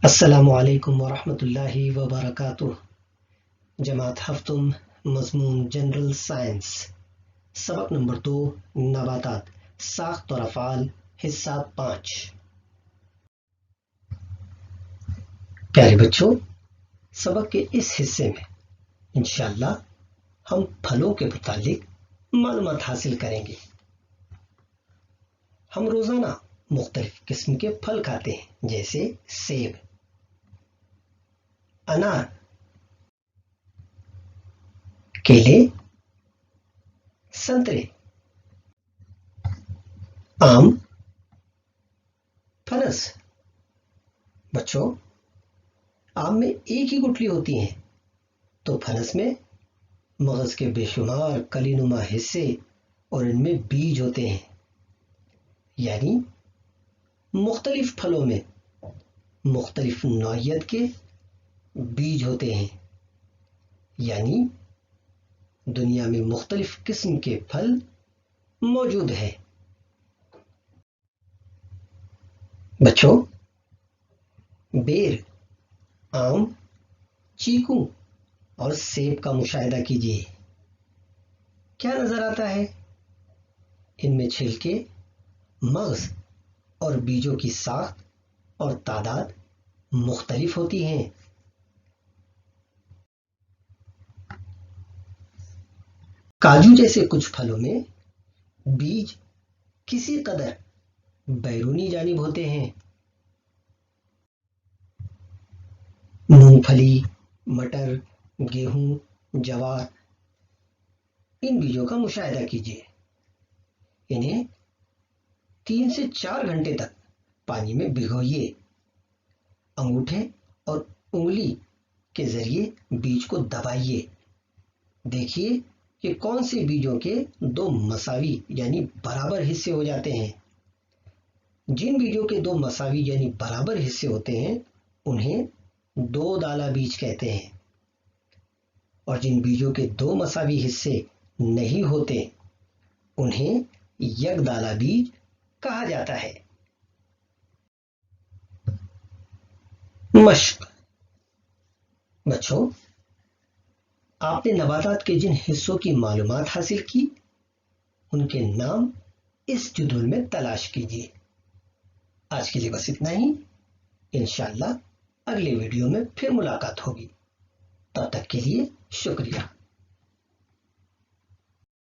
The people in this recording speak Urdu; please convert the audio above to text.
السلام علیکم ورحمۃ اللہ وبرکاتہ۔ جماعت ہفتم مضمون جنرل سائنس، سبق نمبر 2، نباتات، ساخت اور افعال، حصہ 5۔ پیارے بچوں، سبق کے اس حصے میں انشاءاللہ ہم پھلوں کے متعلق معلومات حاصل کریں گے۔ ہم روزانہ مختلف قسم کے پھل کھاتے ہیں، جیسے سیب، انار، کیلے، سنترے، آم، پھنس۔ بچوں، آم میں ایک ہی گٹلی ہوتی ہیں تو پھنس میں مغز کے بے شمار کلی نما حصے اور ان میں بیج ہوتے ہیں، یعنی مختلف پھلوں میں مختلف نوعیت کے بیج ہوتے ہیں، یعنی دنیا میں مختلف قسم کے پھل موجود ہیں۔ بچوں، بیر، آم، چیکو اور سیب کا مشاہدہ کیجیے۔ کیا نظر آتا ہے؟ ان میں چھلکے، مغز اور بیجوں کی ساخت اور تعداد مختلف ہوتی ہیں۔ کاجو جیسے کچھ پھلوں میں بیج کسی قدر بیرونی جانب ہوتے ہیں۔ مونگ پھلی، مٹر، گیہوں، جوار، ان بیجوں کا مشاہدہ کیجیے۔ انہیں 3 سے 4 گھنٹے تک پانی میں بھگوئیے۔ انگوٹھے اور انگلی کے ذریعے بیج کو دبائیے۔ دیکھیے کہ کون سے بیجوں کے 2 مساوی یعنی برابر حصے ہو جاتے ہیں۔ جن بیجوں کے 2 مساوی یعنی برابر حصے ہوتے ہیں انہیں 2 دالہ بیج کہتے ہیں، اور جن بیجوں کے 2 مساوی حصے نہیں ہوتے انہیں یک دالہ بیج کہا جاتا ہے۔ مشق۔ بچوں، آپ نے نباتات کے جن حصوں کی معلومات حاصل کی ان کے نام اس جدول میں تلاش کیجیے۔ آج کے لیے بس اتنا ہی۔ انشاءاللہ اگلے ویڈیو میں پھر ملاقات ہوگی۔ تب تک کے لیے شکریہ۔